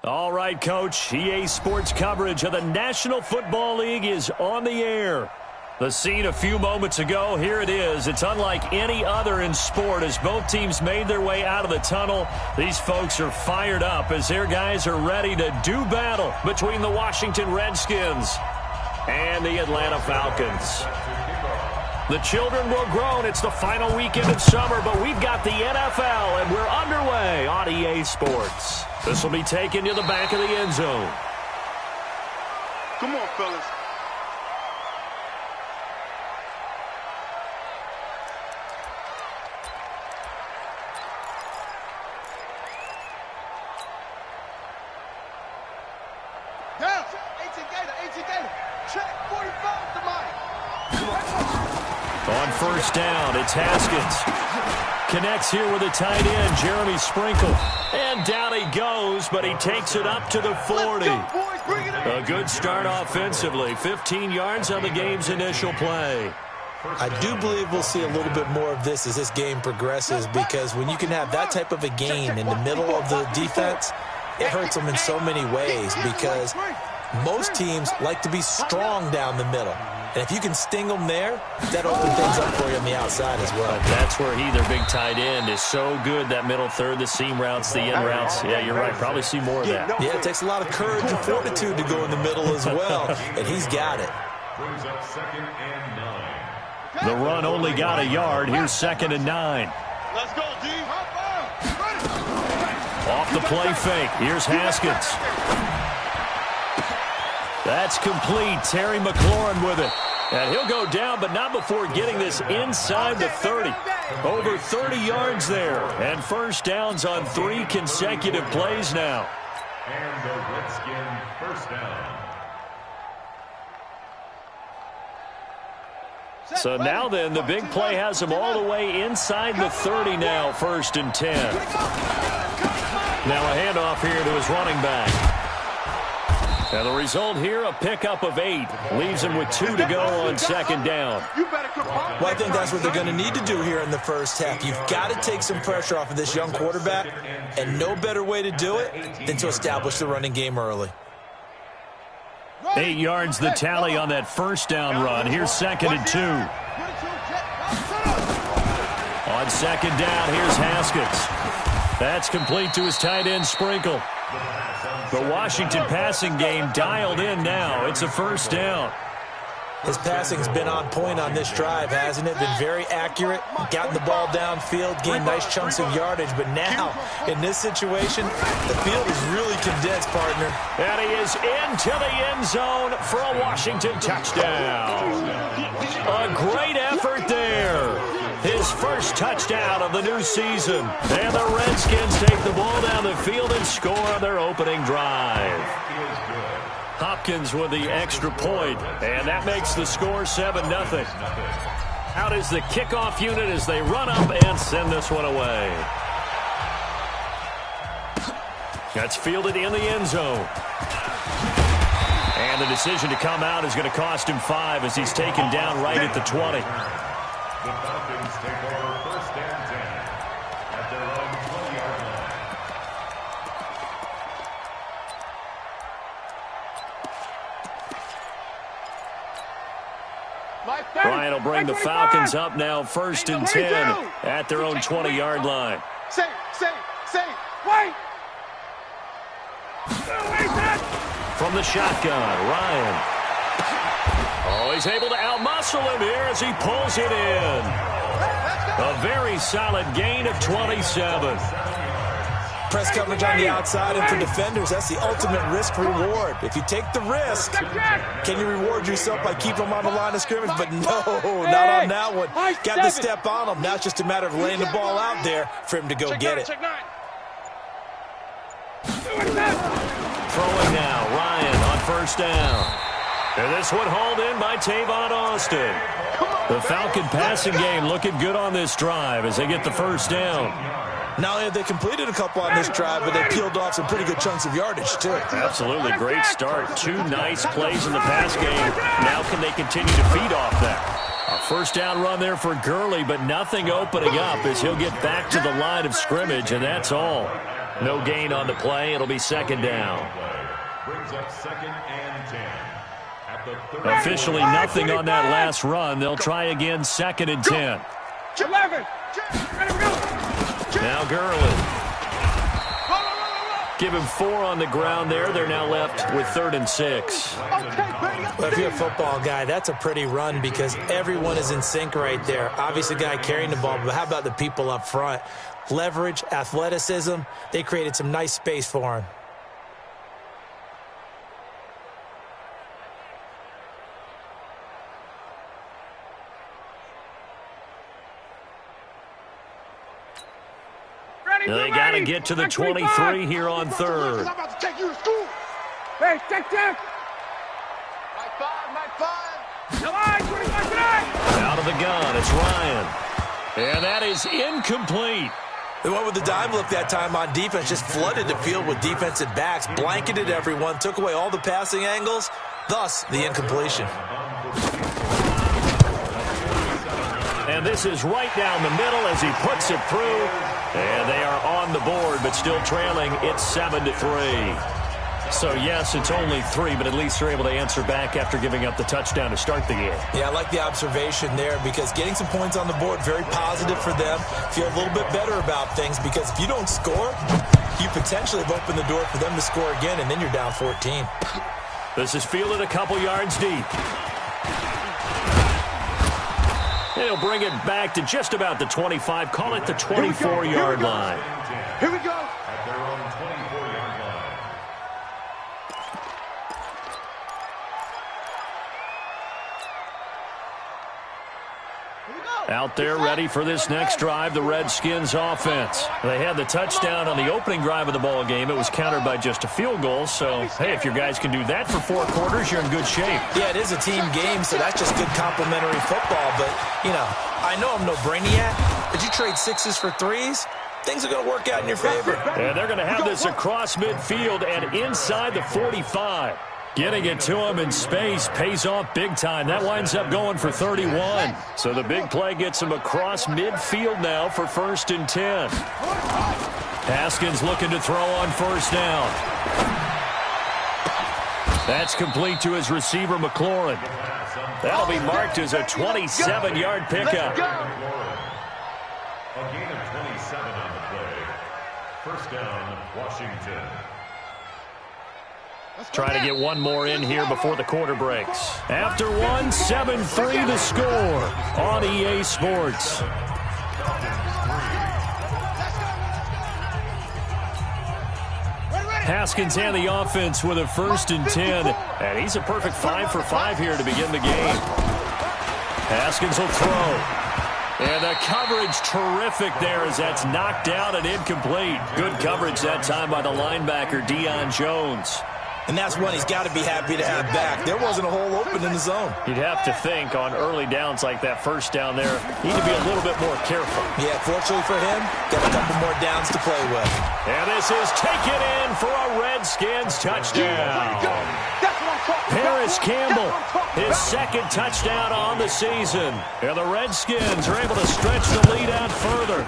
All right, Coach. EA Sports coverage of the National Football League is on the air. The scene a few moments ago, here it is. It's unlike any other in sport as both teams made their way out of the tunnel. These folks are fired up as their guys are ready to do battle between the Washington Redskins and the Atlanta Falcons. The children will grow. It's the final weekend of summer, but we've got the NFL, and we're underway on EA Sports. This will be taken to the back of the end zone. Come on, fellas. Down. 18 Gator. Check 45 to mine. On first down, it's Haskins. Connects here with a tight end, Jeremy Sprinkle. And down he goes, but he takes it up to the 40. A good start offensively. 15 yards on the game's initial play. I do believe we'll see a little bit more of this as this game progresses, because when you can have that type of a gain in the middle of the defense, it hurts them in so many ways, because most teams like to be strong down the middle. And if you can sting them there, that opens things up for you on the outside as well. But that's where their big tight end, is so good, that middle third, the seam routes, the end routes. Yeah, you're right. Probably see more of that. Yeah, it takes a lot of courage and fortitude to go in the middle as well, and he's got it. The run only got a yard. Here's 2nd and 9. Let's go, D. Off the play fake. Here's Haskins. That's complete. Terry McLaurin with it. And he'll go down, but not before getting this inside the 30. Over 30 yards there. And first downs on 3 consecutive plays now. And the Redskin first down. So now then, the big play has them all the way inside the 30 now, 1st and 10. Now a handoff here to his running back. And the result here, a pickup of 8. Leaves him with 2 to go on 2nd down. Well, I think that's what they're going to need to do here in the first half. You've got to take some pressure off of this young quarterback, and no better way to do it than to establish the running game early. 8 yards the tally on that first down run. Here's 2nd and 2. On 2nd down, here's Haskins. That's complete to his tight end, Sprinkle. The Washington passing game dialed in now. It's a first down. His passing's been on point on this drive, hasn't it? Been very accurate, gotten the ball downfield, gained nice chunks of yardage. But now, in this situation, the field is really condensed, partner. And he is into the end zone for a Washington touchdown. A great effort there. His first touchdown of the new season. And the Redskins take the ball down the field and score on their opening drive. Hopkins with the extra point, and that makes the score 7-0. Out is the kickoff unit as they run up and send this one away. That's fielded in the end zone. And the decision to come out is going to cost him 5 as he's taken down right at the 20. The Falcons take over 1st and 10 at their own 20-yard line. Ryan will bring the Falcons up now 1st and 10 at their own 20-yard line. Say, wait! From the shotgun, Ryan. Oh, he's able to outmuscle him here as he pulls it in. A very solid gain of 27. Press coverage on the outside, and for defenders, that's the ultimate risk-reward. If you take the risk, can you reward yourself by keeping them on the line of scrimmage? But no, not on that one. Got to step on them. Now it's just a matter of laying the ball out there for him to go get it. Throwing now, Ryan on first down. And this one hauled in by Tavon Austin. The Falcon passing game looking good on this drive as they get the first down. Not only have they completed a couple on this drive, but they peeled off some pretty good chunks of yardage, too. Absolutely. Great start. 2 nice plays in the pass game. Now can they continue to feed off that? A first down run there for Gurley, but nothing opening up as he'll get back to the line of scrimmage, and that's all. No gain on the play. It'll be second down. Brings up 2nd and 10. At the Officially nothing on that last run. They'll try again 2nd and 10. 11. Now Gurley. Give him 4 on the ground there. They're now left with 3rd and 6. Well, if you're a football guy, that's a pretty run because everyone is in sync right there. Obviously, the guy carrying the ball, but how about the people up front? Leverage, athleticism, they created some nice space for him. They got to get to the 23 here on 3rd. I'm about to take you to school. Hey, take that. Mike 5. Out of the gun, it's Ryan. And that is incomplete. They went with the dime look that time on defense, just flooded the field with defensive backs, blanketed everyone, took away all the passing angles, thus the incompletion. And this is right down the middle as he puts it through. And they are on the board, but still trailing. It's 7-3. So, yes, it's only 3, but at least they're able to answer back after giving up the touchdown to start the game. Yeah, I like the observation there because getting some points on the board, very positive for them. Feel a little bit better about things because if you don't score, you potentially have opened the door for them to score again, and then you're down 14. This is fielded a couple yards deep. He'll bring it back to just about the 25. Call it the 24-yard line. Here we go. At their own 24-yard line. Out there ready for this next drive, the Redskins offense. They had the touchdown on the opening drive of the ball game. It was countered by just a field goal. So, hey, if your guys can do that for 4 quarters, you're in good shape. Yeah, it is a team game, so that's just good complimentary football. But, you know, I know I'm no brainiac, but you trade 6s for 3s, things are going to work out in your favor. And they're going to have this across midfield and inside the 45. Getting it to him in space pays off big time. That winds up going for 31. So the big play gets him across midfield now for 1st and 10. Haskins looking to throw on 1st down. That's complete to his receiver, McLaurin. That'll be marked as a 27-yard pickup. A gain of 27 on the play. 1st down, Washington. Trying to get one more in here before the quarter breaks. After one, 7-3 the score on EA Sports. Haskins and the offense with a 1st and 10. And he's a perfect 5 for 5 here to begin the game. Haskins will throw. And the coverage terrific there as that's knocked down and incomplete. Good coverage that time by the linebacker, Deion Jones. And that's one he's got to be happy to have back. There wasn't a hole open in the zone. You'd have to think on early downs like that 1st down there, need to be a little bit more careful. Yeah, fortunately for him, got a couple more downs to play with. And this is taken in for a Redskins touchdown. Paris Campbell, his 2nd touchdown on the season. And the Redskins are able to stretch the lead out further.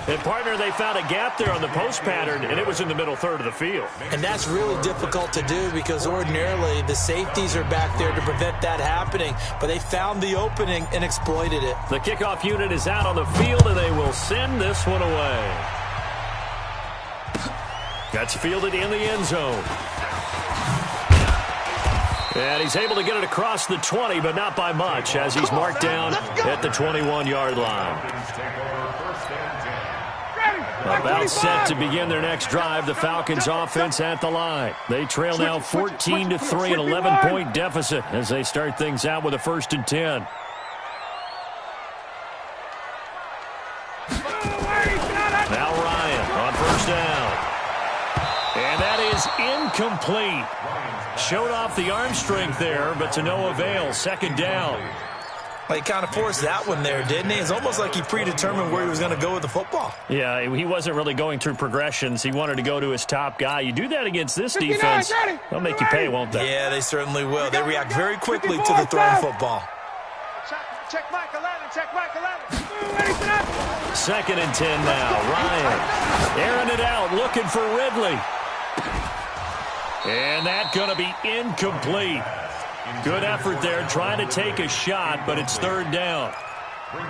And, partner, they found a gap there on the post pattern, and it was in the middle 3rd of the field. And that's really difficult to do because ordinarily the safeties are back there to prevent that happening. But they found the opening and exploited it. The kickoff unit is out on the field, and they will send this one away. That's fielded in the end zone. And he's able to get it across the 20, but not by much, as he's marked down at the 21-yard line. About set to begin their next drive, the Falcons offense at the line. They trail now 14-3, an 11-point deficit as they start things out with a 1st and 10. Now Ryan on 1st down. And that is incomplete. Showed off the arm strength there, but to no avail. 2nd down. Well, he kind of forced that one there, didn't he? It's almost like he predetermined where he was going to go with the football. Yeah, he wasn't really going through progressions. He wanted to go to his top guy. You do that against this defense, they'll make you pay, won't they? Yeah, they certainly will. They react very quickly to the thrown football. Check Mike 11. Check Mike 11. Second and 10 now. Ryan airing it out, looking for Ridley. And that's going to be incomplete. Good effort there, trying to take a shot, but it's third down.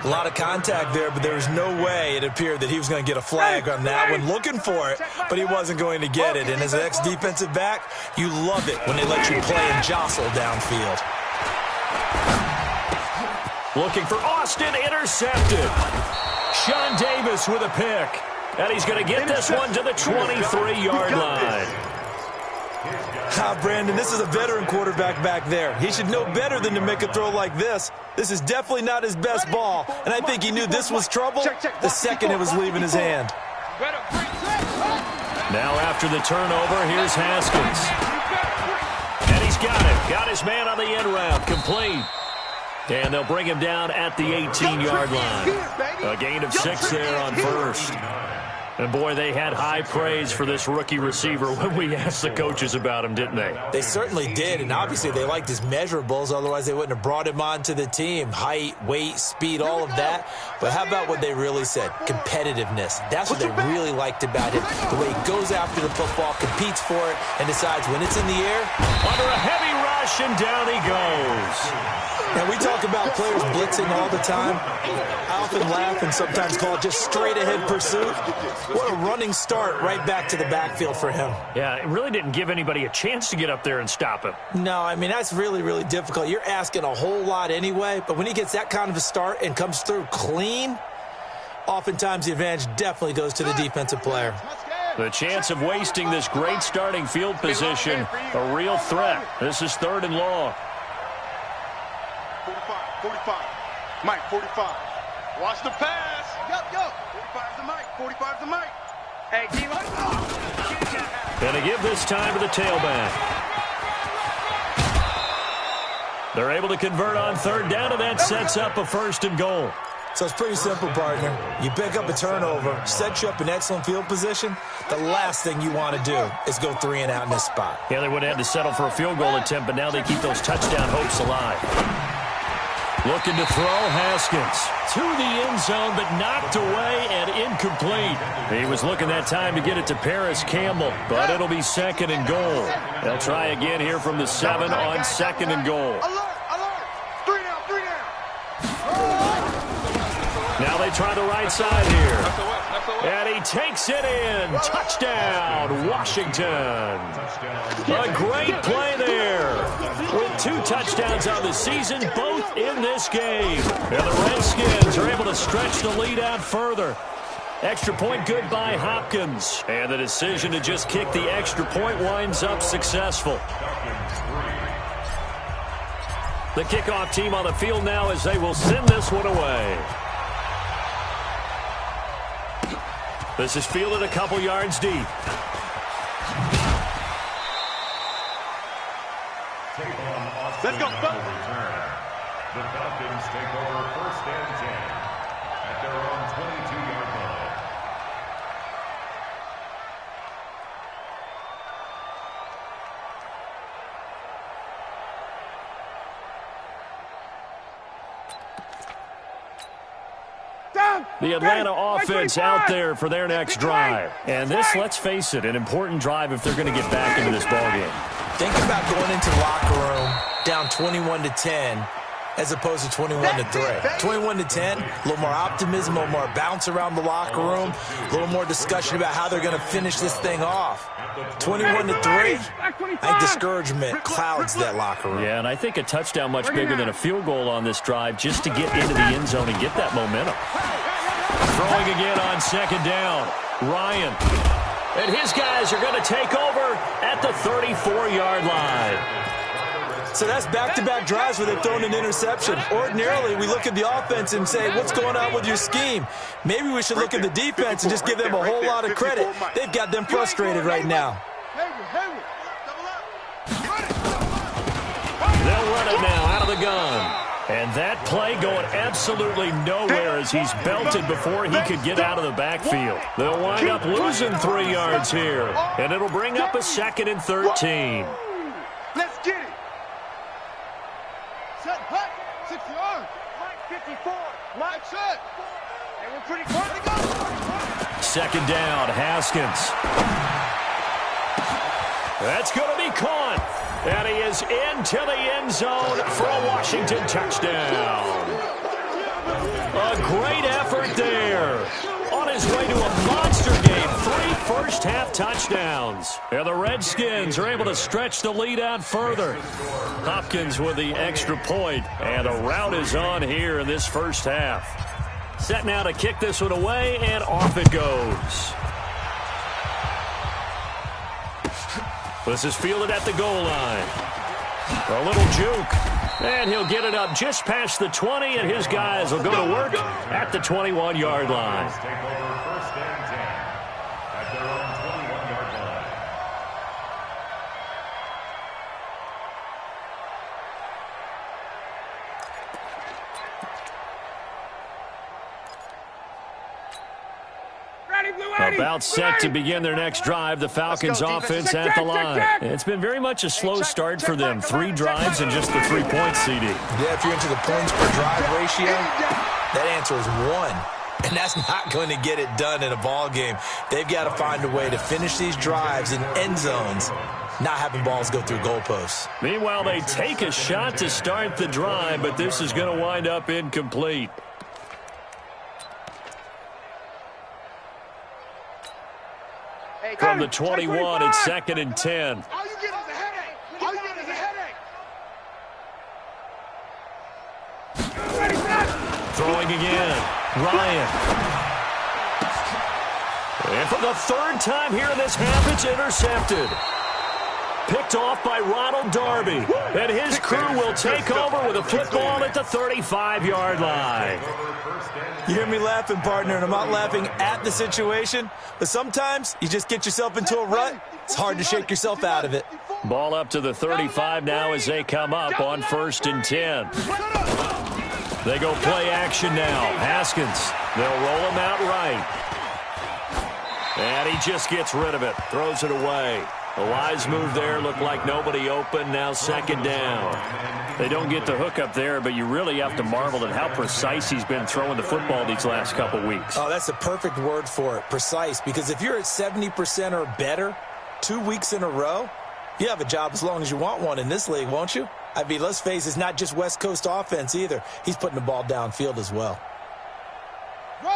A lot of contact there, but there was no way it appeared that he was going to get a flag on that one. Looking for it, but he wasn't going to get it. And as an ex-defensive back, you love it when they let you play and jostle downfield. Looking for Austin, intercepted. Sean Davis with a pick. And he's going to get this one to the 23-yard line. Brandon, this is a veteran quarterback back there. He should know better than to make a throw like this. This is definitely not his best ball, and I think he knew this was trouble the second it was leaving his hand. Now after the turnover, here's Haskins. And he's got it. Got his man on the end route. Complete. And they'll bring him down at the 18-yard line. A gain of 6 there on first. And, boy, they had high praise for this rookie receiver when we asked the coaches about him, didn't they? They certainly did, and obviously they liked his measurables. Otherwise, they wouldn't have brought him onto the team. Height, weight, speed, all of that. But how about what they really said? Competitiveness. That's what they really liked about him. The way he goes after the football, competes for it, and decides when it's in the air. Under a heavy rush, and down he goes. And we talk about players blitzing all the time. I often laugh and sometimes call it just straight-ahead pursuit. What a running start right back to the backfield for him. Yeah, it really didn't give anybody a chance to get up there and stop him. No, I mean, that's really, really difficult. You're asking a whole lot anyway, but when he gets that kind of a start and comes through clean, oftentimes the advantage definitely goes to the defensive player. The chance of wasting this great starting field position, a real threat. This is third and long. 45. Mike, 45. Watch the pass. Yo. 45's the Mike. 45's the Mike. Hey, D-Mike. Gonna give this time to the tailback. They're able to convert on third down, and that sets up a first and goal. So it's pretty simple, partner. You pick up a turnover, set you up in excellent field position. The last thing you want to do is go 3 and out in this spot. Yeah, they would have had to settle for a field goal attempt, but now they keep those touchdown hopes alive. Looking to throw, Haskins to the end zone, but knocked away and incomplete. He was looking that time to get it to Paris Campbell, but it'll be second and goal. They'll try again here from the 7 on second and goal. Alert. 3 down. Now they try the right side here. And he takes it in. Touchdown, Washington. A great play there. With 2 touchdowns on the season, both in this game. And the Redskins are able to stretch the lead out further. Extra point good by Hopkins. And the decision to just kick the extra point winds up successful. The kickoff team on the field now as they will send this one away. This is fielded a couple yards deep. Let's go, fellas. The Falcons take over first and 10 at their own 22-yard line. The Atlanta offense out there for their next drive. And this, let's face it, an important drive if they're going to get back into this ballgame. Think about going into the locker room down 21-10 as opposed to 21-3. 21-10, a little more optimism, a little more bounce around the locker room, a little more discussion about how they're going to finish this thing off. 21-3, I think discouragement clouds that locker room. Yeah, and I think a touchdown much bigger than a field goal on this drive just to get into the end zone and get that momentum. Throwing again on second down. Ryan. And his guys are going to take over at the 34-yard line. So that's back-to-back drives where they've thrown an interception. Ordinarily, we look at the offense and say, what's going on with your scheme? Maybe we should look at the defense and just give them a whole lot of credit. They've got them frustrated right now. They'll run it now out of the gun. And that play going absolutely nowhere as he's belted before he could get out of the backfield. They'll wind up losing 3 yards here. And it'll bring up a 2nd and 13. Let's get it. Set, hut, 6 yards. 54. That's it. And we're pretty close to go. Second down, Haskins. That's going to be caught. And he is into the end zone for a Washington touchdown. A great effort there. On his way to a monster game, 3 first-half touchdowns. And the Redskins are able to stretch the lead out further. Hopkins with the extra point, and a rout is on here in this first half. Set now to kick this one away, and off it goes. This is fielded at the goal line. A little juke, and he'll get it up just past the 20, and his guys will go to work at the 21-yard line. Take over first and 10 at their own 21-yard line. About set to begin their next drive, the Falcons offense at the line. It's been very much a slow start for them. 3 drives and just the 3 points, CD. Yeah, if you're into the points per drive ratio, that answer is 1. And that's not going to get it done in a ball game. They've got to find a way to finish these drives in end zones, not having balls go through goalposts. Meanwhile, they take a shot to start the drive, but this is going to wind up incomplete. From the 21, it's 2nd and 10. All you get is a headache. All you get is a headache. Throwing again. Ryan. And for the 3rd time here in this half, it's intercepted. Picked off by Ronald Darby. And his crew will take over with a football at the 35-yard line. You hear me laughing, partner, and I'm not laughing at the situation, but sometimes you just get yourself into a rut. It's hard to shake yourself out of it. Ball up to the 35 now as they come up on 1st and 10. They go play action now. Haskins, they'll roll him out right. And he just gets rid of it, throws it away. A wise move there, looked like nobody open, now 2nd down. They don't get the hook up there, but you really have to marvel at how precise he's been throwing the football these last couple weeks. Oh, that's a perfect word for it, precise, because if you're at 70% or better 2 weeks in a row, you have a job as long as you want one in this league, won't you? I mean, let's face it, it's not just West Coast offense either. He's putting the ball downfield as well.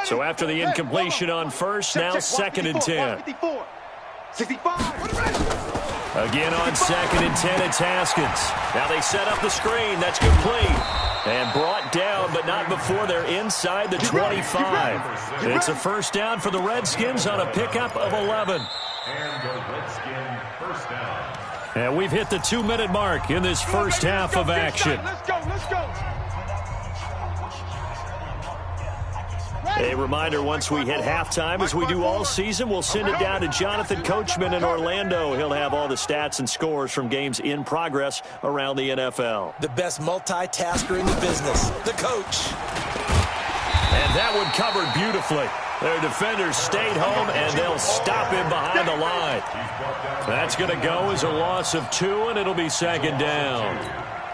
So after the incompletion on 1st, now 2nd and 10. 65. Again on 2nd and 10, it's Haskins. Now they set up the screen. That's complete. And brought down, but not before they're inside the 25. It's a 1st down for the Redskins on a pickup of 11. And the Redskin first down. And we've hit the 2-minute mark in this first half of action. Let's go, let's go. A reminder, once we hit halftime, as we do all season, we'll send it down to Jonathan Coachman in Orlando. He'll have all the stats and scores from games in progress around the NFL. The best multitasker in the business, the coach. And that one covered beautifully. Their defenders stayed home, and they'll stop him behind the line. That's going to go as a loss of 2, and it'll be 2nd down.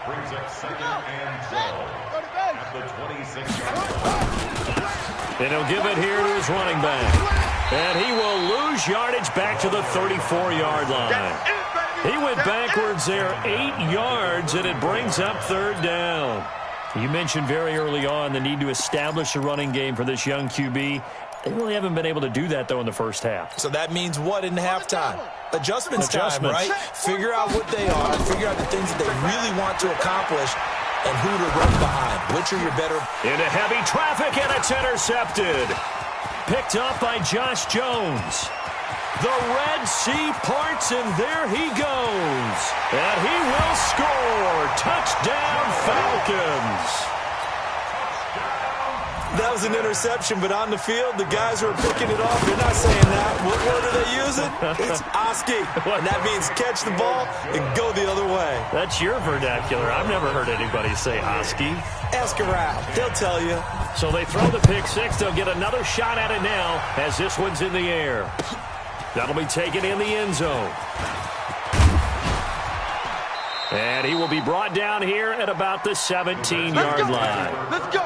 Brings up 2nd and 12 at the 26-yard line. And he'll give it here to his running back. And he will lose yardage back to the 34-yard line. He went backwards there 8 yards, and it brings up 3rd down. You mentioned very early on the need to establish a running game for this young QB. They really haven't been able to do that, though, in the first half. So that means what in halftime? Adjustments time, right? Figure out what they are, figure out the things that they really want to accomplish, and who to run behind. Which are your better? Into heavy traffic, and it's intercepted. Picked up by Josh Jones. The Red Sea parts, and there he goes. And he will score. Touchdown, Falcons. That was an interception, but on the field, the guys who are picking it off, they're not saying that. What word are they using? It's Oski. And that means catch the ball and go the other way. That's your vernacular. I've never heard anybody say Oski. Ask around. They'll tell you. So they throw the pick six. They'll get another shot at it now as this one's in the air. That'll be taken in the end zone. And he will be brought down here at about the 17-yard line. Let's go.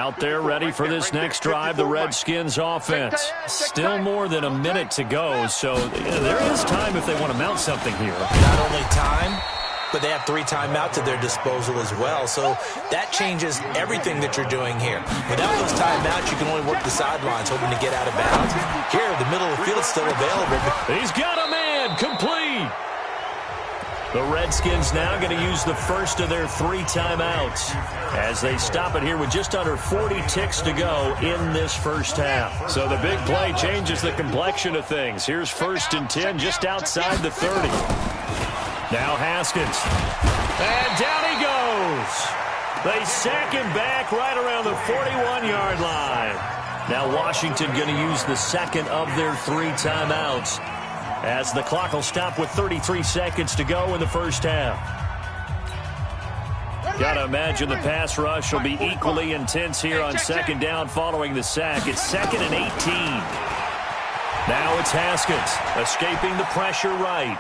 Out there ready for this next drive, the Redskins offense. Still more than a minute to go, so there is time if they want to mount something here. Not only time, but they have 3 timeouts at their disposal as well, so that changes everything that you're doing here. Without those timeouts, you can only work the sidelines, hoping to get out of bounds. Here, the middle of the field is still available. He's got a man, complete. The Redskins now going to use the first of their 3 timeouts as they stop it here with just under 40 ticks to go in this first half. So the big play changes the complexion of things. Here's 1st and 10 just outside the 30. Now Haskins. And down he goes. They sack him back right around the 41-yard line. Now Washington going to use the second of their 3 timeouts, as the clock will stop with 33 seconds to go in the first half. Got to imagine the pass rush will be equally intense here on 2nd down following the sack. It's 2nd and 18. Now it's Haskins escaping the pressure right.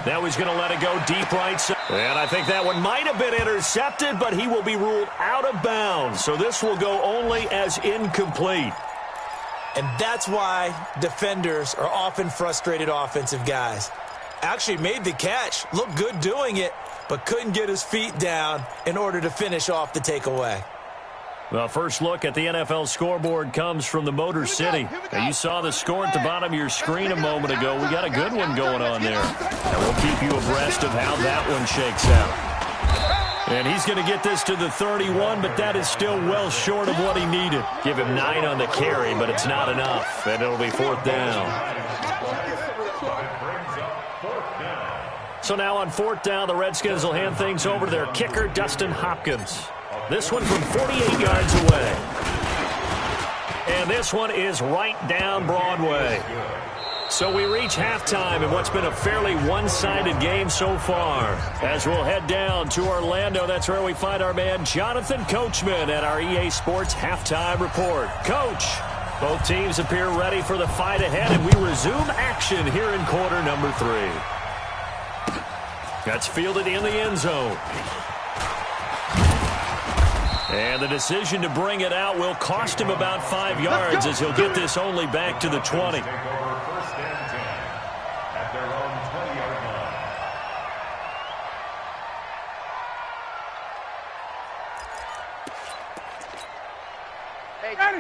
Now he's going to let it go deep right side. And I think that one might have been intercepted, but he will be ruled out of bounds. So this will go only as incomplete. And that's why defenders are often frustrated offensive guys. Actually made the catch, looked good doing it, but couldn't get his feet down in order to finish off the takeaway. Well, first look at the NFL scoreboard comes from the Motor City. Now, you saw the score at the bottom of your screen a moment ago. We got a good one going on there. And we'll keep you abreast of how that one shakes out. And he's going to get this to the 31, but that is still well short of what he needed. Give him 9 on the carry, but it's not enough, and it'll be 4th down. So now on 4th down, the Redskins will hand things over to their kicker, Dustin Hopkins. This one from 48 yards away. And this one is right down Broadway. So we reach halftime in what's been a fairly one-sided game so far. As we'll head down to Orlando, that's where we find our man Jonathan Coachman at our EA Sports Halftime Report. Coach, both teams appear ready for the fight ahead, and we resume action here in quarter number 3. That's fielded in the end zone. And the decision to bring it out will cost him about 5 yards, as he'll get this only back to the 20.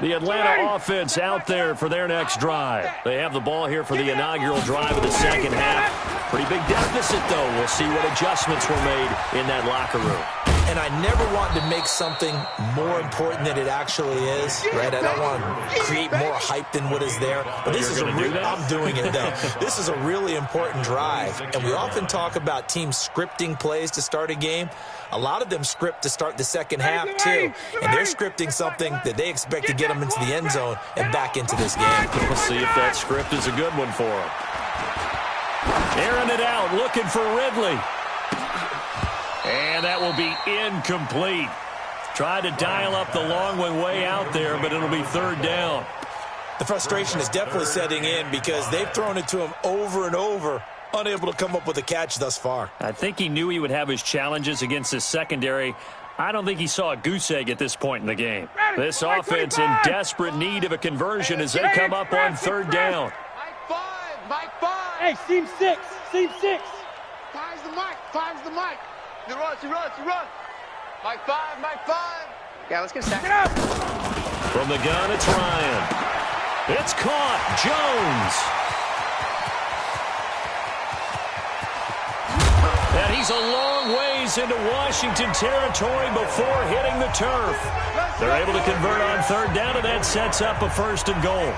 The Atlanta offense out there for their next drive. They have the ball here for the inaugural drive of the second half. Pretty big deficit, though. We'll see what adjustments were made in that locker room. And I never want to make something more important than it actually is, right? I don't want to create more hype than what is there. But this is I'm doing it, though. This is a really important drive. And we often talk about teams scripting plays to start a game. A lot of them script to start the second half, too. And they're scripting something that they expect to get them into the end zone and back into this game. We'll see if that script is a good one for them. Airing it out, looking for Ridley. And that will be incomplete. Tried to dial up the long one way out there, but it'll be 3rd down. The frustration is definitely setting in because they've thrown it to him over and over, unable to come up with a catch thus far. I think he knew he would have his challenges against his secondary. I don't think he saw a goose egg at this point in the game. This offense in desperate need of a conversion as they come up on 3rd down. Mike 5. Hey, seam 6. Seam 6. 5's the mic. 5's the mic. He runs. Mike 5. Yeah, let's get a sack. Get up. From the gun, it's Ryan. It's caught. Jones. And he's a long ways into Washington territory before hitting the turf. They're able to convert on 3rd down, and that sets up a 1st and goal.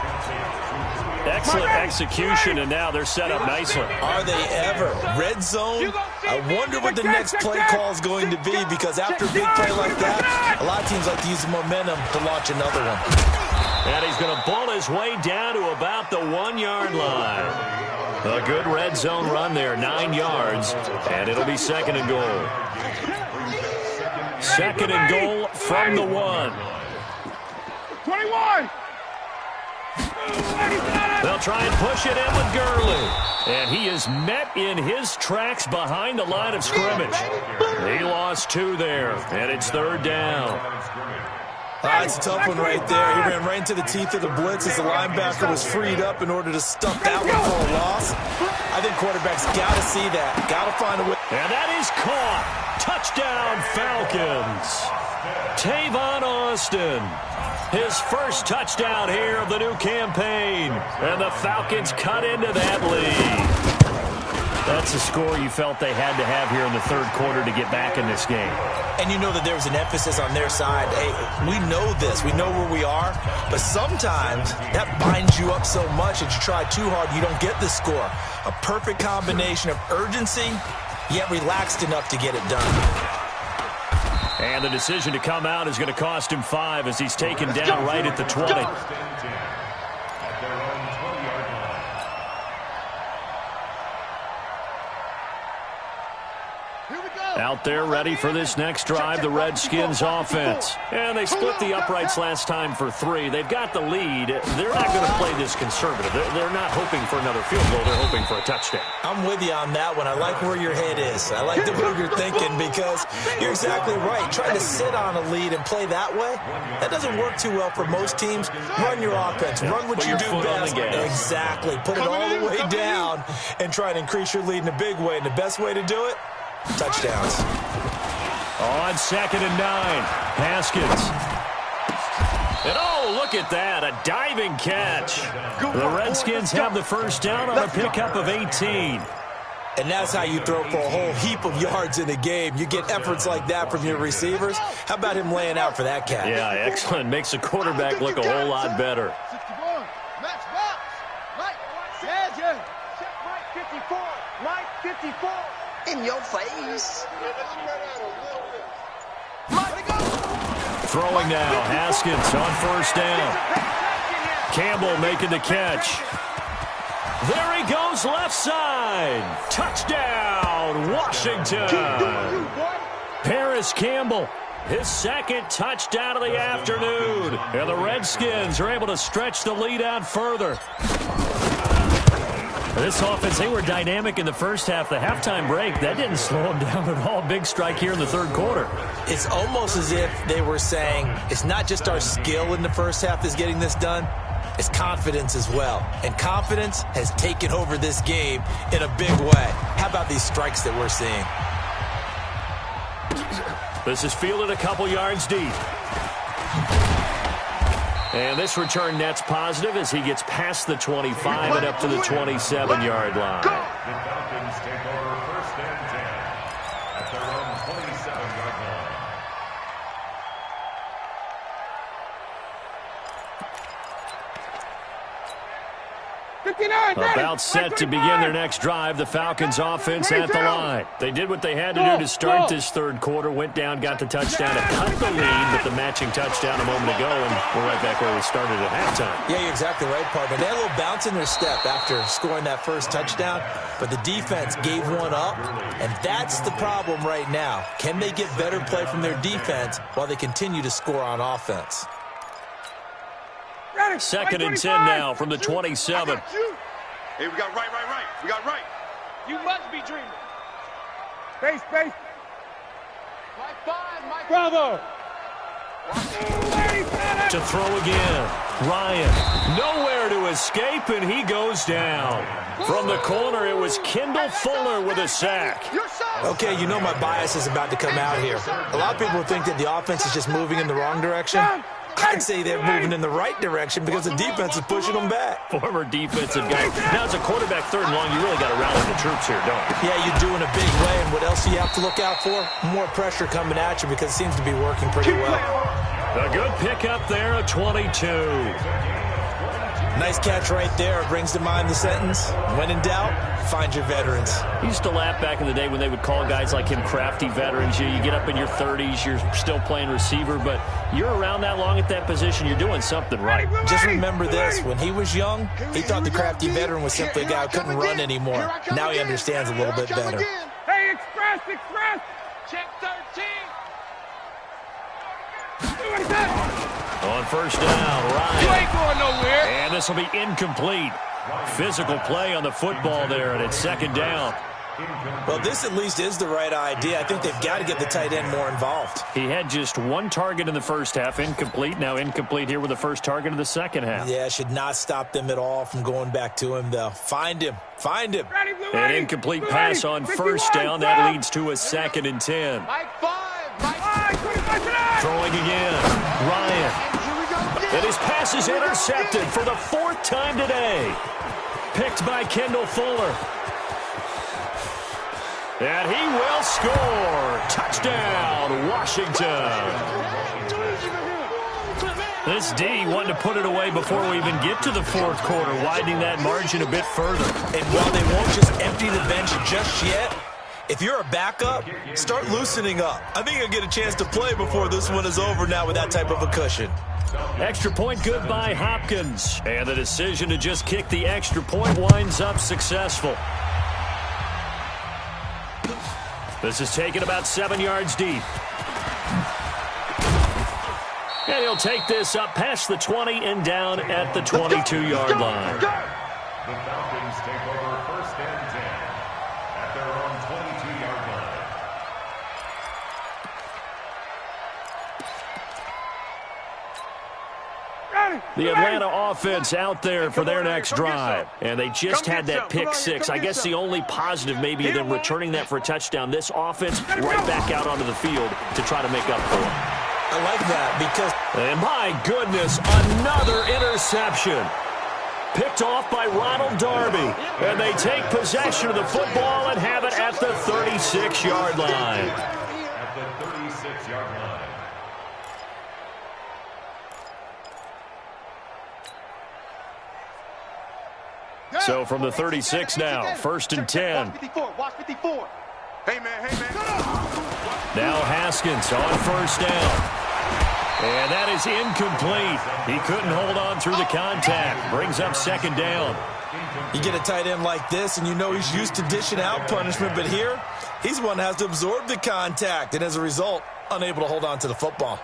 Excellent execution, and now they're set up nicely. Are they ever? Red zone? I wonder what the next play call is going to be, because after a big play like that, a lot of teams like to use the momentum to launch another one. And he's going to bull his way down to about the 1-yard line. A good red zone run there, 9 yards, and it'll be 2nd and goal. 2nd and goal from the 1. 21. They'll try and push it in with Gurley. And he is met in his tracks behind the line of scrimmage. He lost 2 there, and it's 3rd down. That's a tough one right there. He ran right into the teeth of the blitz as the linebacker was freed up in order to stuff that one for a loss. I think quarterbacks got to see that. Got to find a way. And that is caught. Touchdown, Falcons. Tavon Austin. His first touchdown here of the new campaign. And the Falcons cut into that lead. That's a score you felt they had to have here in the third quarter to get back in this game. And you know that there was an emphasis on their side. Hey, we know this. We know where we are. But sometimes that binds you up so much that you try too hard, you don't get the score. A perfect combination of urgency, yet relaxed enough to get it done. And the decision to come out is going to cost him 5 as he's taken down right at the 20. Out there ready for this next drive, the Redskins offense. And they split the uprights last time for 3. They've got the lead. They're not going to play this conservative. They're not hoping for another field goal. They're hoping for a touchdown. I'm with you on that one. I like where your head is. I like the way you're thinking because you're exactly right. Trying to sit on a lead and play that way, that doesn't work too well for most teams. Run your offense. Run what you do best. Exactly. Put it all the way down and try to increase your lead in a big way. And the best way to do it, touchdowns. On 2nd and 9, Haskins. And oh, look at that, a diving catch. The Redskins have the first down on a pickup of 18. And that's how you throw for a whole heap of yards in a game. You get efforts like that from your receivers. How about him laying out for that catch? Yeah, excellent. Makes the quarterback look a whole lot better. 61. Match box. Mike. Yeah. Check Mike 54. Mike 54. In your face. Throwing now, Haskins on first down. Campbell making the catch. There he goes, left side. Touchdown, Washington. Paris Campbell, his second touchdown of the afternoon. And the Redskins are able to stretch the lead out further. This offense, they were dynamic in the first half. The halftime break, that didn't slow them down at all. Big strike here in the third quarter. It's almost as if they were saying, it's not just our skill in the first half that's getting this done, it's confidence as well. And confidence has taken over this game in a big way. How about these strikes that we're seeing? This is fielded a couple yards deep. And this return net's positive as he gets past the 25 and up to the 27-yard line. The Falcons take over 1st and 10 at their own 27-yard line. About set to begin their next drive, the Falcons offense at the line. They did what they had to do to start this third quarter, went down, got the touchdown to cut the lead with the matching touchdown a moment ago, and we're right back where we started at halftime. Yeah, you're exactly right, partner. They had a little bounce in their step after scoring that first touchdown, but the defense gave one up, and that's the problem right now. Can they get better play from their defense while they continue to score on offense? 2nd and 10 now from the 27. Hey, we got right. We got right. You must be dreaming. Space. Mike 5, Mike. Bravo. To throw again. Ryan, nowhere to escape, and he goes down. From the corner, it was Kendall Fuller with a sack. Okay, you know my bias is about to come out here. A lot of people think that the offense is just moving in the wrong direction. I'd say they're moving in the right direction because the defense is pushing them back. Former defensive guy. Now, as a quarterback 3rd and long, you really got to rally the troops here, don't you? Yeah, you do in a big way. And what else do you have to look out for? More pressure coming at you because it seems to be working pretty well. A good pickup there, a 22. Nice catch right there. Brings to mind the sentence, when in doubt, find your veterans. I used to laugh back in the day when they would call guys like him crafty veterans. You get up in your 30s, you're still playing receiver, but you're around that long at that position, you're doing something right. Just remember this. When he was young, he thought the crafty veteran was simply a guy who couldn't run anymore. Now he understands a little bit better. Hey, express. Check 13. On first down, Ryan. You ain't going nowhere. And this will be incomplete. Physical play on the football there, and it's 2nd down. Well, this at least is the right idea. I think they've got to get the tight end more involved. He had just one target in the first half, incomplete. Now incomplete here with the first target of the second half. Yeah, should not stop them at all from going back to him, though. Find him. Find him. An incomplete pass on first down. That leads to a 2nd and 10. Throwing again. Ryan. And his pass is intercepted for the 4th time today. Picked by Kendall Fuller. And he will score. Touchdown, Washington. This D wanted to put it away before we even get to the 4th quarter, widening that margin a bit further. And while they won't just empty the bench just yet, if you're a backup, start loosening up. I think you'll get a chance to play before this one is over now with that type of a cushion. Extra point good by Hopkins. And the decision to just kick the extra point winds up successful. This is taken about 7 yards deep. And he'll take this up past the 20 and down at the 22-yard line. The Falcons take over 1st and 10 at their own 22-yard line. The Atlanta offense out there for their next drive. And they just had that pick 6. I guess the only positive maybe them returning that for a touchdown. This offense right back out onto the field to try to make up for it. I like that because... And my goodness, another interception. Picked off by Ronald Darby. And they take possession of the football and have it at the 36-yard line. At the 36-yard line. So from the 36 now, 1st and 10. Watch 54. Hey, man. Now Haskins on 1st down. And that is incomplete. He couldn't hold on through the contact. Brings up 2nd down. You get a tight end like this, and you know he's used to dishing out punishment, but here, he's the one that has to absorb the contact, and as a result, unable to hold on to the football.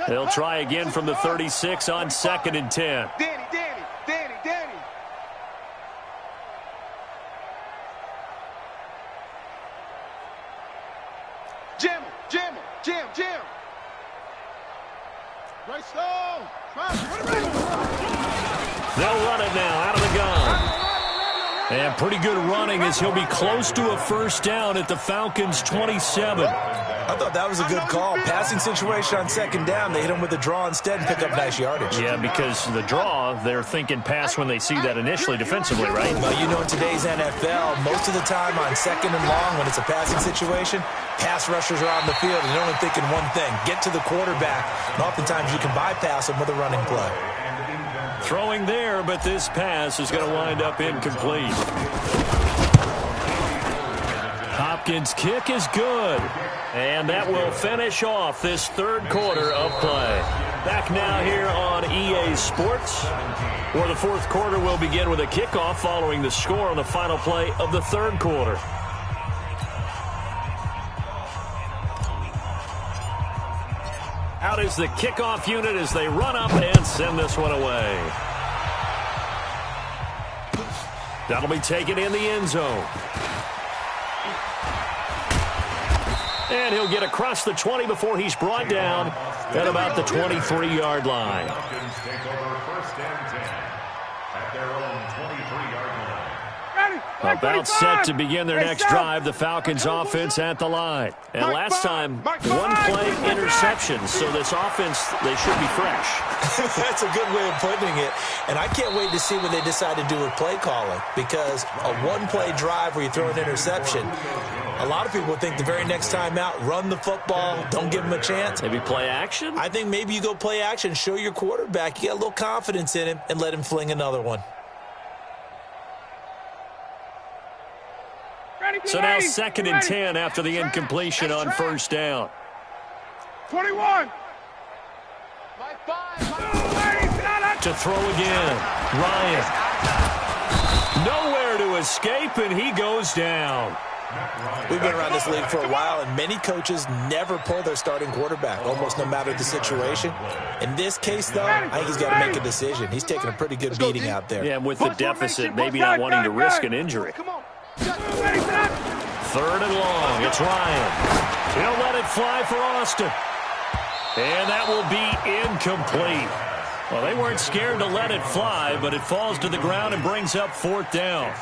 They'll try again from the 36 on 2nd and 10. Danny. Jam. Right stone. They'll run it now out of the gun. And pretty good running as he'll be close to a 1st down at the Falcons' 27. I thought that was a good call. Passing situation on 2nd down. They hit him with a draw instead and pick up nice yardage. Yeah, because the draw, they're thinking pass when they see that initially defensively, right? Well, you know, in today's NFL, most of the time on 2nd and long, when it's a passing situation, pass rushers are on the field, and they're only thinking one thing, get to the quarterback. And oftentimes you can bypass them with a running play. Throwing there, but this pass is going to wind up incomplete. Hopkins' kick is good. And that will finish off this 3rd quarter of play. Back now here on EA Sports, where the 4th quarter will begin with a kickoff following the score on the final play of the 3rd quarter. Out is the kickoff unit as they run up and send this one away. That'll be taken in the end zone. And he'll get across the 20 before he's brought down at about the 23-yard line. Falcons take over 1st and 10 at their own 23-yard line. About set to begin their next drive, the Falcons offense at the line. And last time, 1 play interception, so this offense, they should be fresh. That's a good way of putting it. And I can't wait to see what they decide to do with play calling, because a 1-play drive where you throw an interception, a lot of people think the very next time out, run the football, don't give him a chance. Maybe play action? I think maybe you go play action, show your quarterback you got a little confidence in him, and let him fling another one. So now 2nd and 10 after the incompletion on 1st down. 21. To throw again. Ryan. Nowhere to escape, and he goes down. We've been around this league for a while, and many coaches never pull their starting quarterback, almost no matter the situation. In this case, though, I think he's got to make a decision. He's taking a pretty good beating out there. Yeah, and with the deficit, maybe not wanting to risk an injury. 3rd and long. It's Ryan. He'll let it fly for Austin. And that will be incomplete. Well, they weren't scared to let it fly, but it falls to the ground and brings up 4th down.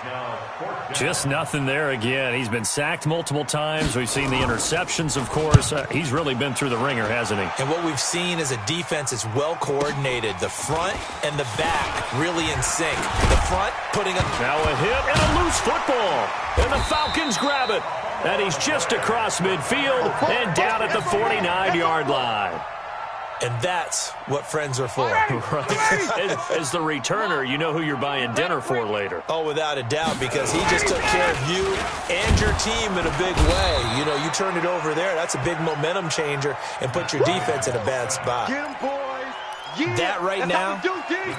Just nothing there again. He's been sacked multiple times. We've seen the interceptions, of course. He's really been through the ringer, hasn't he? And what we've seen is a defense is well coordinated. The front and the back really in sync. The front putting up. Now a hit and a loose football. And the Falcons grab it. And he's just across midfield and down at the 49-yard line. And that's what friends are for. Right. As the returner, you know who you're buying dinner for later. Oh, without a doubt, because he just took care of you and your team in a big way. You know, you turned it over there. That's a big momentum changer and put your defense in a bad spot. Get 'em, boys. Yeah, that right now, do,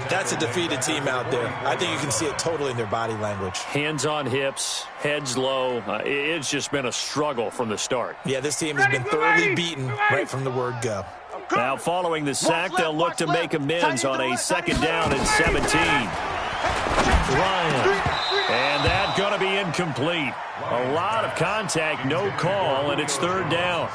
that's a defeated team out there. I think you can see it totally in their body language. Hands on hips, heads low. It's just been a struggle from the start. Yeah, this team has been thoroughly beaten right from the word go. Now, following the sack, they'll look to make amends on a 2nd down and 17. Ryan. And that's going to be incomplete. A lot of contact, no call, and it's 3rd down.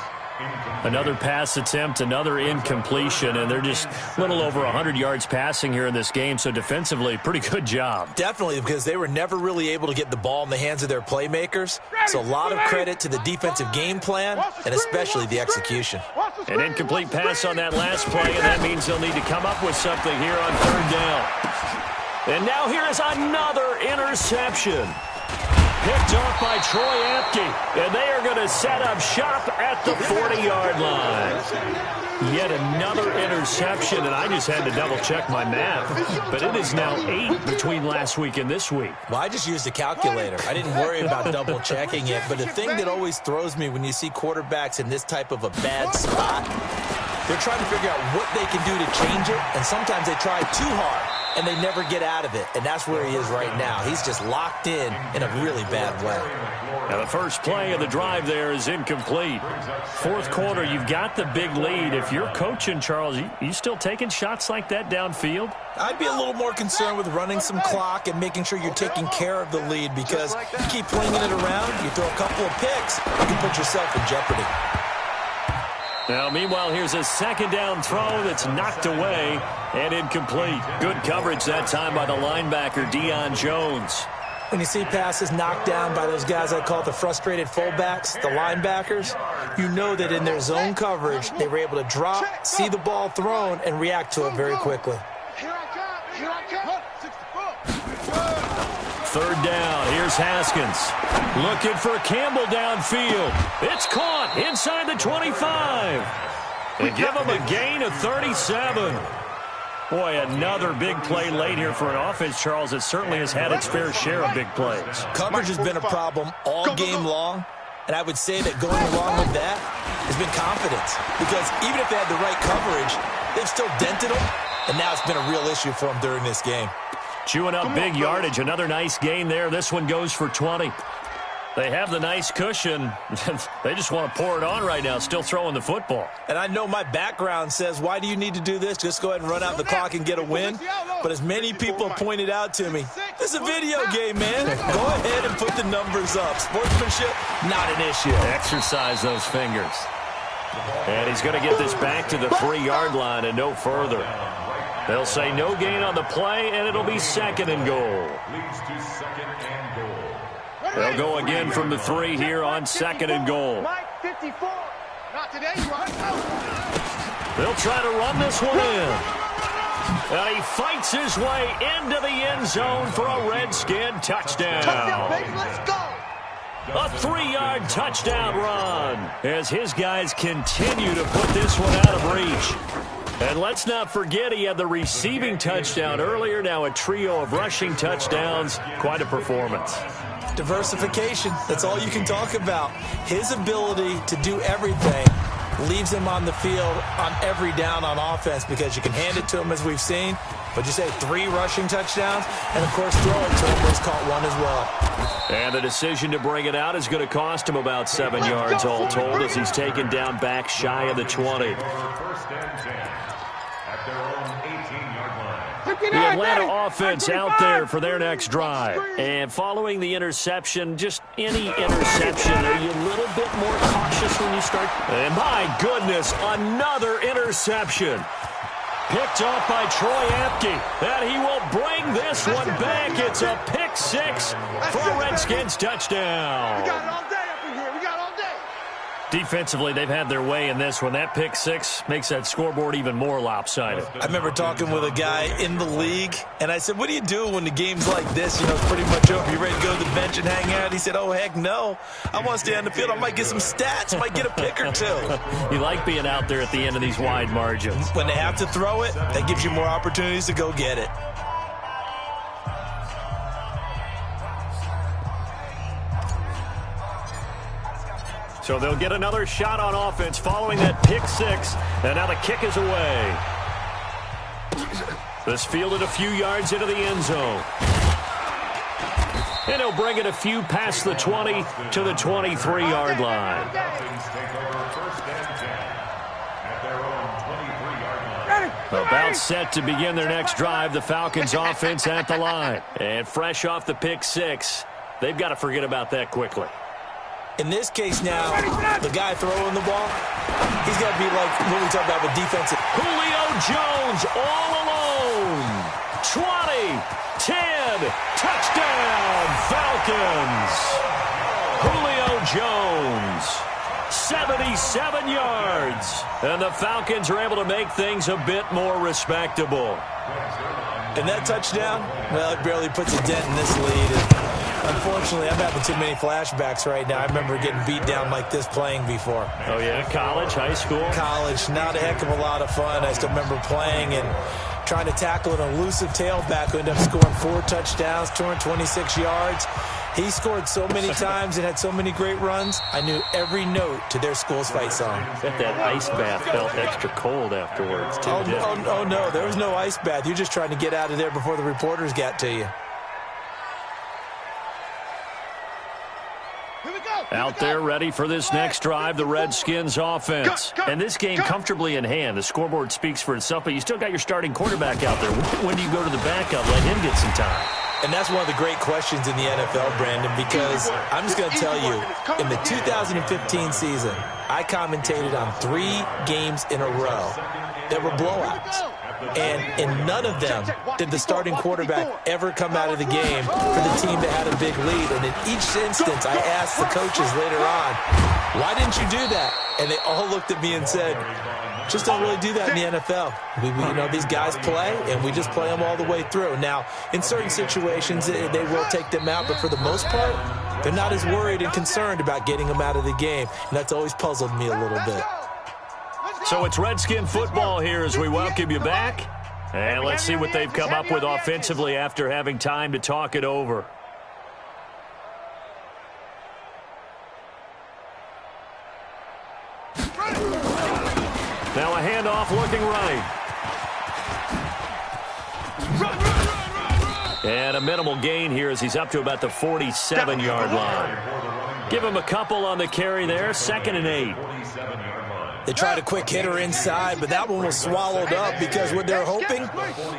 Another pass attempt, another incompletion, and they're just a little over 100 yards passing here in this game, so defensively, pretty good job. Definitely, because they were never really able to get the ball in the hands of their playmakers, so a lot of credit to the defensive game plan and especially the execution. An incomplete pass on that last play, and that means they'll need to come up with something here on 3rd down. And now here is another interception. Picked off by Troy Apke, and they are going to set up shop at the 40-yard line. Yet another interception, and I just had to double-check my math. But it is now 8 between last week and this week. Well, I just used a calculator. I didn't worry about double-checking it. But the thing that always throws me when you see quarterbacks in this type of a bad spot, they're trying to figure out what they can do to change it, and sometimes they try too hard. And they never get out of it, and that's where he is right now. He's just locked in a really bad way. Now the first play of the drive there is incomplete. 4th quarter, you've got the big lead. If you're coaching, Charles, you still taking shots like that downfield? I'd be a little more concerned with running some clock and making sure you're taking care of the lead, because you keep flinging it around, you throw a couple of picks, you can put yourself in jeopardy. Now, meanwhile, here's a 2nd down throw that's knocked away and incomplete. Good coverage that time by the linebacker, Deion Jones. When you see passes knocked down by those guys I call the frustrated fullbacks, the linebackers, you know that in their zone coverage, they were able to drop, see the ball thrown, and react to it very quickly. Here I come. 3rd down. Here's Haskins. Looking for Campbell downfield. It's caught inside the 25. They give him a gain of 37. Boy, another big play late here for an offense, Charles, that certainly has had its fair share of big plays. Coverage has been a problem all game long, and I would say that going along with that has been confidence, because even if they had the right coverage, they've still dented them, and now it's been a real issue for them during this game. Chewing up big yardage. Another nice gain there. This one goes for 20. They have the nice cushion. They just want to pour it on right now, still throwing the football. And I know my background says, why do you need to do this? Just go ahead and run out the clock and get a win. But as many people pointed out to me, this is a video game, man. Go ahead and put the numbers up. Sportsmanship, not an issue. Exercise those fingers. And he's going to get this back to the 3-yard line and no further. They'll say no gain on the play, and it'll be 2nd and goal. They'll go again from the 3 here on 2nd and goal. They'll try to run this one in. And he fights his way into the end zone for a Redskin touchdown. A 3-yard touchdown run as his guys continue to put this one out of reach. And let's not forget he had the receiving touchdown earlier. Now a trio of rushing touchdowns. Quite a performance. Diversification. That's all you can talk about. His ability to do everything leaves him on the field on every down on offense because you can hand it to him, as we've seen. But you say 3 rushing touchdowns, and, of course, throw it to him where he's caught 1 as well. And the decision to bring it out is going to cost him about 7 yards all told as he's taken down back shy of the 20. First and 10 at their own 18-yard line. The Atlanta offense out there for their next drive. And following the interception, just any interception, are you a little bit more cautious when you start? And my goodness, another interception. Picked off by Troy Apke. And he will bring this one back. It's a pick 6 for a Redskins touchdown. We got it all day up in here. We got all day. Defensively, they've had their way in this one. That pick 6 makes that scoreboard even more lopsided. I remember talking with a guy in the league, and I said, what do you do when the game's like this? You know, it's pretty much over. You ready to go to the bench and hang out? He said, oh, heck no. I want to stay on the field. I might get some stats. I might get a pick or 2. You like being out there at the end of these wide margins. When they have to throw it, that gives you more opportunities to go get it. So they'll get another shot on offense following that pick 6. And now the kick is away. This fielded a few yards into the end zone. And he'll bring it a few past the 20 to the 23-yard line. Falcons take over first and 10 at their own 23-yard line. About set to begin their next drive, the Falcons offense at the line. And fresh off the pick 6, they've got to forget about that quickly. In this case now, the guy throwing the ball, he's got to be like what we talked about with defensive. Julio Jones all alone. 20, 10, touchdown, Falcons. Julio Jones, 77 yards. And the Falcons are able to make things a bit more respectable. And that touchdown, well, it barely puts a dent in this lead. Unfortunately, I'm having too many flashbacks right now. I remember getting beat down like this playing before. Oh, yeah? College, high school? College. Not a heck of a lot of fun. I still remember playing and trying to tackle an elusive tailback who ended up scoring 4 touchdowns, 226 yards. He scored so many times and had so many great runs, I knew every note to their school's fight song. I bet that ice bath felt extra cold afterwards, too. Oh, no. There was no ice bath. You're just trying to get out of there before the reporters got to you. Out there ready for this next drive, the Redskins offense. And this game comfortably in hand. The scoreboard speaks for itself, but you still got your starting quarterback out there. When do you go to the backup, let him get some time? And that's one of the great questions in the NFL, Brandon, because I'm just going to tell you, in the 2015 season, I commentated on 3 games in a row that were blowouts. And in none of them did the starting quarterback ever come out of the game for the team that had a big lead. And in each instance, I asked the coaches later on, why didn't you do that? And they all looked at me and said, just don't really do that in the NFL. You know, these guys play, and we just play them all the way through. Now, in certain situations, they will take them out, but for the most part, they're not as worried and concerned about getting them out of the game. And that's always puzzled me a little bit. So it's Redskin football here as we welcome you back. And let's see what they've come up with offensively after having time to talk it over. Now a handoff looking right. And a minimal gain here as he's up to about the 47-yard line. Give him a couple on the carry there, 2nd and 8. They tried a quick hitter inside, but that one was swallowed up because what they're hoping,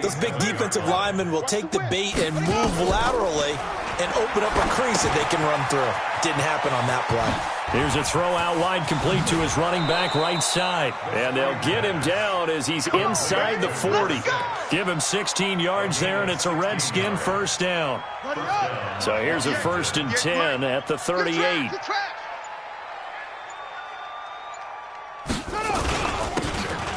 those big defensive linemen will take the bait and move laterally and open up a crease that they can run through. Didn't happen on that play. Here's a throw out wide complete to his running back right side. And they'll get him down as he's inside the 40. Give him 16 yards there, and it's a Redskin first down. So here's a 1st and 10 at the 38.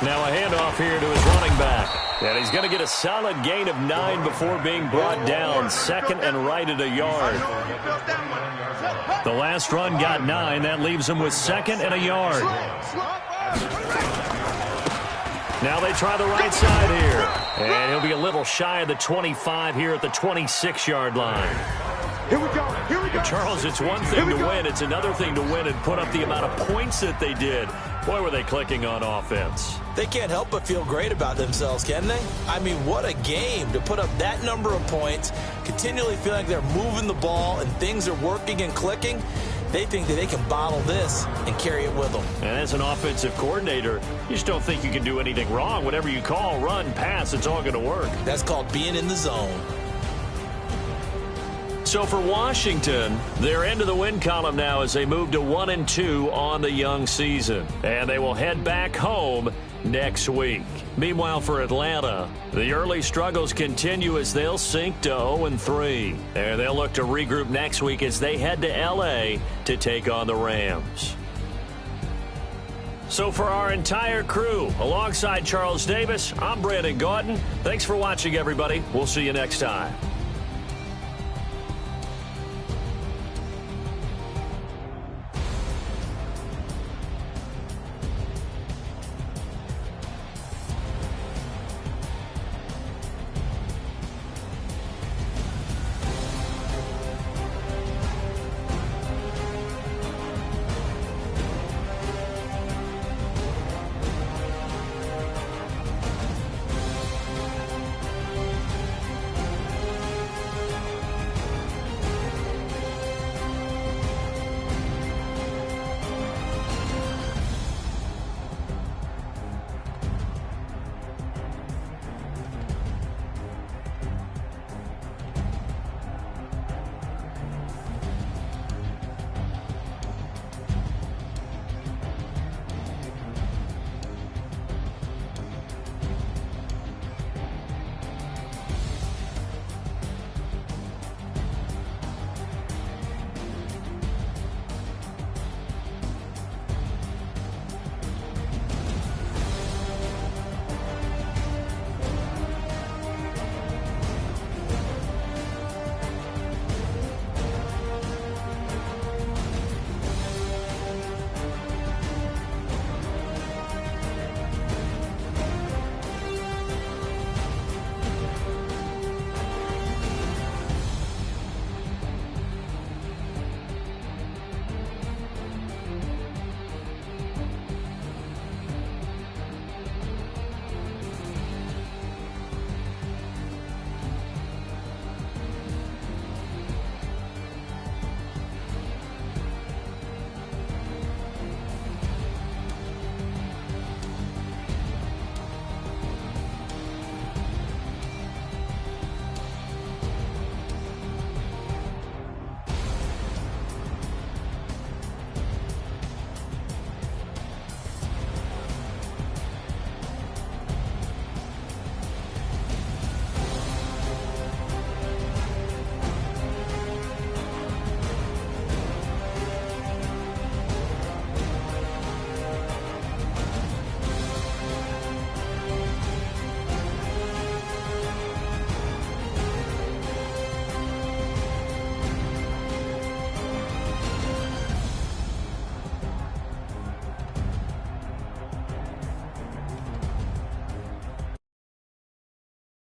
Now a handoff here to his running back. And he's going to get a solid gain of 9 before being brought down. 2nd and right at a yard. The last run got 9. That leaves him with 2nd and a yard. Now they try the right side here. And he'll be a little shy of the 25 here at the 26-yard line. Here we go. Here we go. Charles, it's one thing to win. It's another thing to win and put up the amount of points that they did. Boy, were they clicking on offense. They can't help but feel great about themselves, can they? I mean, what a game to put up that number of points, continually feel like they're moving the ball and things are working and clicking. They think that they can bottle this and carry it with them. And as an offensive coordinator, you just don't think you can do anything wrong. Whatever you call, run, pass, it's all going to work. That's called being in the zone. So for Washington, they're into the win column now as they move to 1-2 on the young season. And they will head back home next week. Meanwhile, for Atlanta, the early struggles continue as they'll sink to 0-3. And they'll look to regroup next week as they head to L.A. to take on the Rams. So for our entire crew, alongside Charles Davis, I'm Brandon Gautin. Thanks for watching, everybody. We'll see you next time.